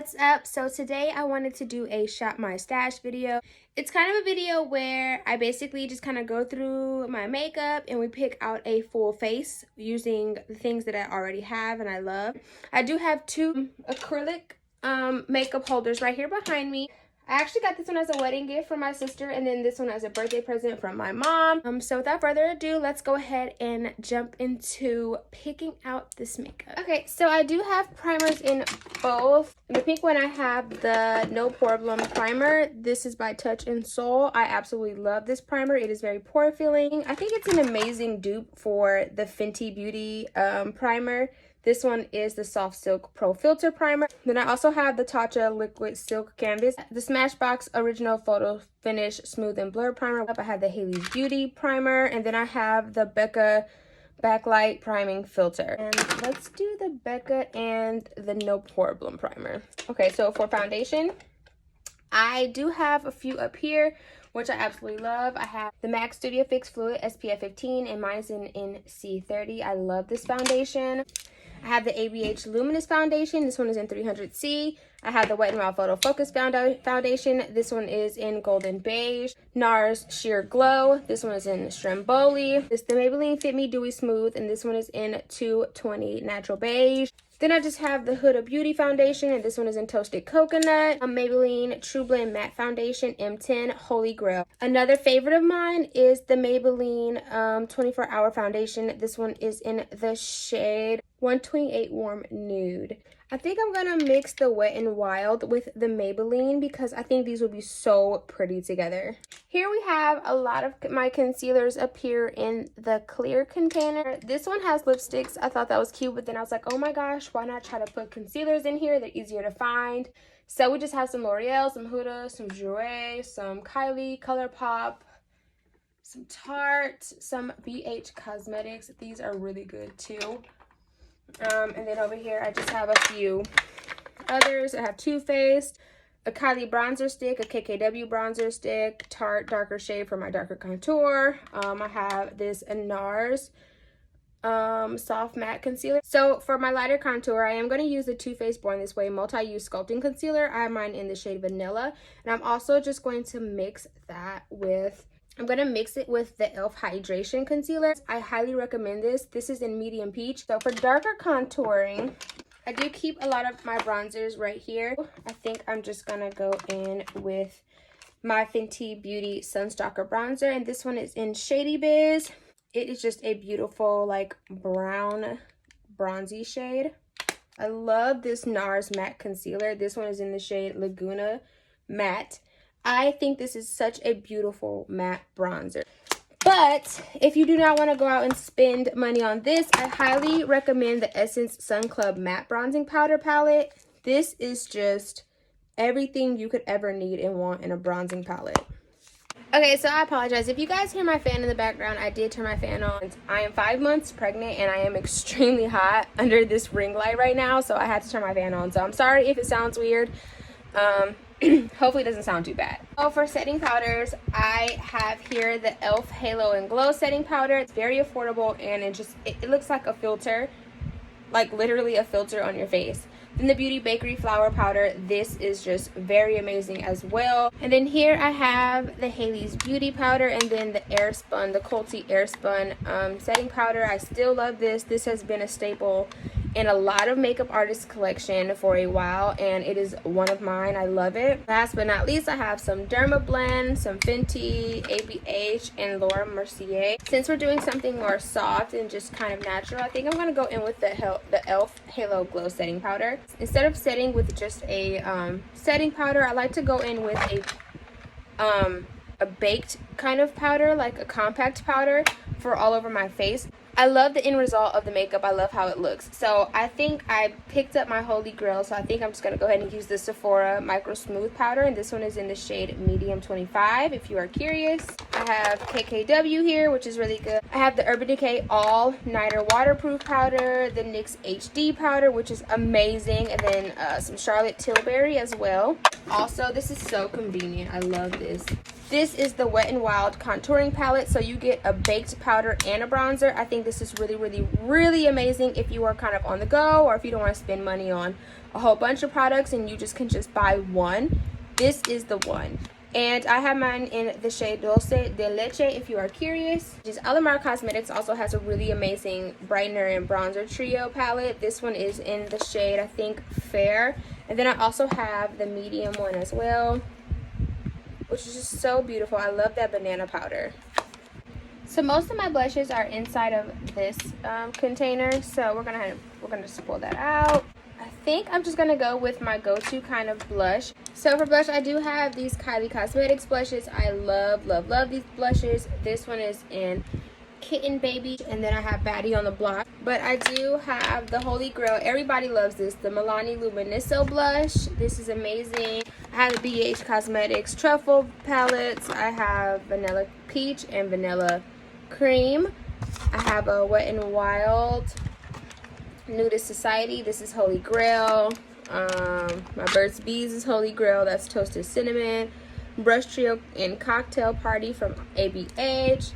What's up? So today I wanted to do a shop my stash video. It's kind of a video where I basically just kind of go through my makeup and we pick out a full face using the things that I already have and I love. I do have two acrylic makeup holders right here behind me. I actually got this one as a wedding gift from my sister, and then this one as a birthday present from my mom. So without further ado, let's go ahead and jump into picking out this makeup. Okay, so I do have primers in both. In the pink one, I have the No PoreBlem primer. This is by Touch and Soul. I absolutely love this primer. It is very pore filling. I think it's an amazing dupe for the Fenty Beauty primer. This one is the Soft Silk Pro Filter Primer. Then I also have the Tatcha Liquid Silk Canvas, the Smashbox Original Photo Finish Smooth and Blur Primer. I have the Hailey's Beauty Primer, and then I have the Becca Backlight Priming Filter. And let's do the Becca and the No PoreBlem Primer. Okay, so for foundation, I do have a few up here, which I absolutely love. I have the MAC Studio Fix Fluid SPF 15, and mine is in C30. I love this foundation. I have the ABH Luminous Foundation. This one is in 300C. I have the Wet n Wild Photofocus Foundation. This one is in Golden Beige. NARS Sheer Glow. This one is in Stromboli. This is the Maybelline Fit Me Dewy Smooth, and this one is in 220 Natural Beige. Then I just have the Huda Beauty Foundation, and this one is in Toasted Coconut. A Maybelline True Blend Matte Foundation, M10 Holy Grail. Another favorite of mine is the Maybelline 24 Hour Foundation. This one is in the shade 128 Warm Nude. I think I'm going to mix the Wet n Wild with the Maybelline because I think these will be so pretty together. Here we have a lot of my concealers up here in the clear container. This one has lipsticks. I thought that was cute, but then I was like, oh my gosh, why not try to put concealers in here? They're easier to find. So we just have some L'Oreal, some Huda, some Jouer, some Kylie, ColourPop, some Tarte, some BH Cosmetics. These are really good too. And then over here I just have a few others. I have Too Faced, a Kylie bronzer stick, a KKW bronzer stick, Tarte darker shade for my darker contour. I have this NARS soft matte concealer. So for my lighter contour, I am going to use the Too Faced Born This Way multi-use sculpting concealer. I have mine in the shade Vanilla, and I'm also just going to mix that with I'm going to mix it with the E.L.F. Hydration Concealer. I highly recommend this. This is in Medium Peach. So for darker contouring, I do keep a lot of my bronzers right here. I think I'm just going to go in with my Fenty Beauty Sunstalker Bronzer. And this one is in Shady Biz. It is just a beautiful, like, brown, bronzy shade. I love this NARS Matte Concealer. This one is in the shade Laguna Matte. I think this is such a beautiful matte bronzer. But if you do not want to go out and spend money on this, I highly recommend the Essence Sun Club Matte Bronzing Powder Palette. This is just everything you could ever need and want in a bronzing palette. Okay, so I apologize. If you guys hear my fan in the background, I did turn my fan on. I am 5 months pregnant and I am extremely hot under this ring light right now, so I had to turn my fan on. So I'm sorry if it sounds weird. Hopefully it doesn't sound too bad. So for setting powders, I have here the E.L.F. Halo and Glow setting powder. It's very affordable and it looks like a filter, like literally a filter on your face. Then the Beauty Bakery Flour Powder. This is just very amazing as well. And then here I have the Hailey's Beauty Powder, and then the Airspun, the Culty Airspun setting powder. I still love this. This has been a staple in a lot of makeup artists collection for a while, and it is one of mine. I love it. Last but not least, I have some Derma Blend, some Fenty, ABH, and Laura Mercier. Since we're doing something more soft and just kind of natural, I think I'm going to go in with the E.L.F. Halo Glow setting powder. Instead of setting with just a setting powder, I like to go in with a baked kind of powder, like a compact powder for all over my face. I love the end result of the makeup. I love how it looks. So I think I picked up my holy grail. So I think I'm just going to go ahead and use the Sephora Micro Smooth Powder. And this one is in the shade Medium 25, if you are curious. I have KKW here, which is really good. I have the Urban Decay All Nighter Waterproof Powder. The NYX HD Powder, which is amazing. And then some Charlotte Tilbury as well. Also, this is so convenient. I love this. This is the Wet n Wild contouring palette. So you get a baked powder and a bronzer. I think this is really, really, really amazing if you are kind of on the go, or if you don't want to spend money on a whole bunch of products and you just can just buy one. This is the one. And I have mine in the shade Dulce de Leche if you are curious. Just Alamar Cosmetics also has a really amazing brightener and bronzer trio palette. This one is in the shade, I think, Fair. And then I also have the medium one as well, which is just so beautiful. I love that banana powder. So most of my blushes are inside of this container. So we're gonna just pull that out. I think I'm just gonna go with my go-to kind of blush. So for blush, I do have these Kylie Cosmetics blushes. I love, love, love these blushes. This one is in Kitten Baby, and then I have Baddie on the Block. But I do have the Holy Grail. Everybody loves this, the Milani Luminiso blush. This is amazing. I have the Beige Cosmetics Truffle palettes. I have Vanilla Peach and Vanilla Cream. I have a Wet n Wild Nude Society. This is Holy Grail. My Burt's Bees is Holy Grail. That's Toasted Cinnamon. Brush Trio and Cocktail Party from ABH.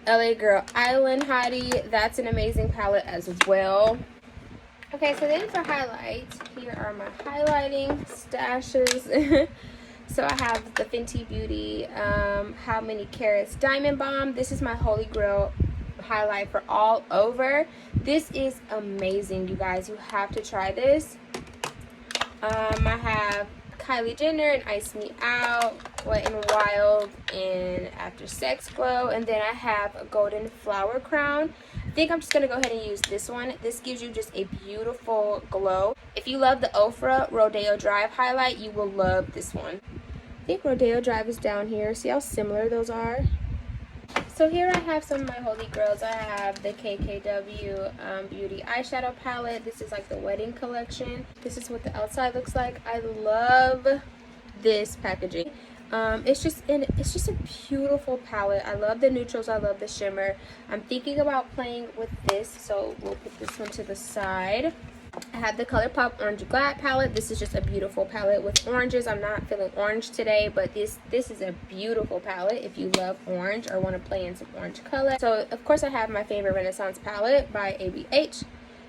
LA Girl Island Hottie. That's an amazing palette as well. Okay, so then for highlights, here are my highlighting stashes. So I have the Fenty Beauty How Many Carats Diamond Bomb. This is my Holy Grail highlight for all over. This is amazing, you guys. You have to try this. I have Kylie Jenner and Ice Me Out, Wet n Wild and After Sex Glow, and then I have a Golden Flower Crown. I think I'm just gonna go ahead and use this one. This gives you just a beautiful glow. If you love the Ofra Rodeo Drive highlight, you will love this one. I think Rodeo Drive is down here. See how similar those are? So here I have some of my holy grails. I have the KKW Beauty Eyeshadow Palette. This is like the wedding collection. This is what the outside looks like. I love this packaging. It's just a beautiful palette. I love the neutrals. I love the shimmer. I'm thinking about playing with this, so we'll put this one to the side. I have the ColourPop Orange Glad palette. This is just a beautiful palette with oranges. I'm not feeling orange today, but this is a beautiful palette if you love orange or want to play in some orange color. So of course I have my favorite Renaissance palette by ABH.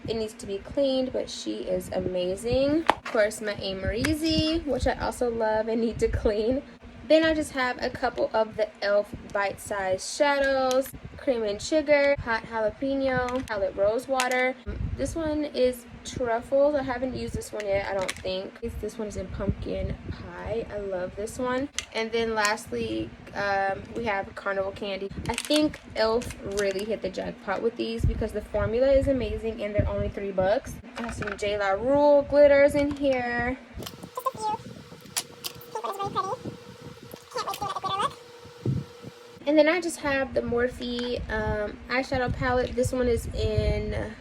It needs to be cleaned, but she is amazing. Of course my A. Marizi, which I also love and need to clean. Then I just have a couple of the E.L.F. bite-sized shadows, Cream and Sugar, Hot Jalapeno, Palette Rose Water. This one is Truffles. I haven't used this one yet, I don't think. This one is in Pumpkin Pie. I love this one. And then lastly, we have Carnival Candy. I think E.L.F. really hit the jackpot with these because the formula is amazing and they're only $3. I have some J. La Rule glitters in here. And then I just have the Morphe eyeshadow palette. This one is in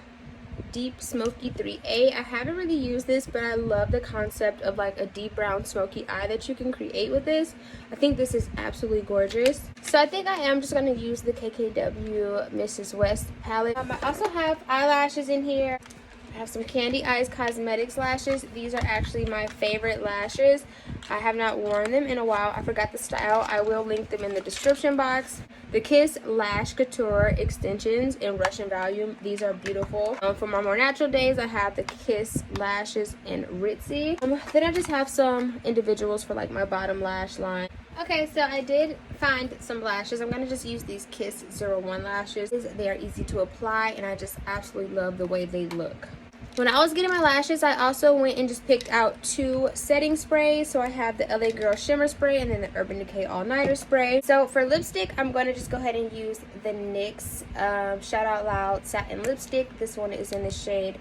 Deep Smoky 3A. I haven't really used this, but I love the concept of like a deep brown smoky eye that you can create with this. I think this is absolutely gorgeous. So I think I am just going to use the KKW Mrs. West palette. I also have eyelashes in here. I have some Candy Eyes Cosmetics lashes. These are actually my favorite lashes. I have not worn them in a while. I forgot the style. I will link them in the description box. The Kiss Lash Couture extensions in Russian Volume. These are beautiful. For my more natural days, I have the Kiss Lashes in Ritzy. Then I just have some individuals for like my bottom lash line. Okay, so I did find some lashes. I'm going to just use these Kiss 01 lashes. They are easy to apply and I just absolutely love the way they look. When I was getting my lashes, I also went and just picked out 2 setting sprays. So I have the LA Girl Shimmer Spray and then the Urban Decay All Nighter Spray. So for lipstick, I'm going to just go ahead and use the NYX Shout Out Loud Satin Lipstick. This one is in the shade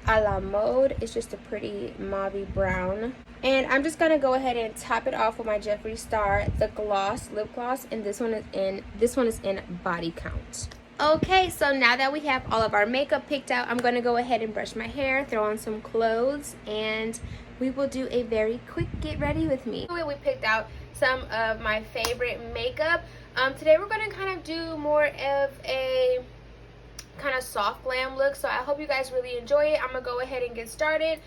A La Mode. It's just a pretty mauvey brown. And I'm just going to go ahead and top it off with my Jeffree Star, the Gloss Lip Gloss. And this one is in Body Count. Okay, so now that we have all of our makeup picked out, I'm going to go ahead and brush my hair, throw on some clothes, and we will do a very quick get ready with me. We picked out some of my favorite makeup. Today we're going to kind of do more of a kind of soft glam look, so I hope you guys really enjoy it. I'm going to go ahead and get started.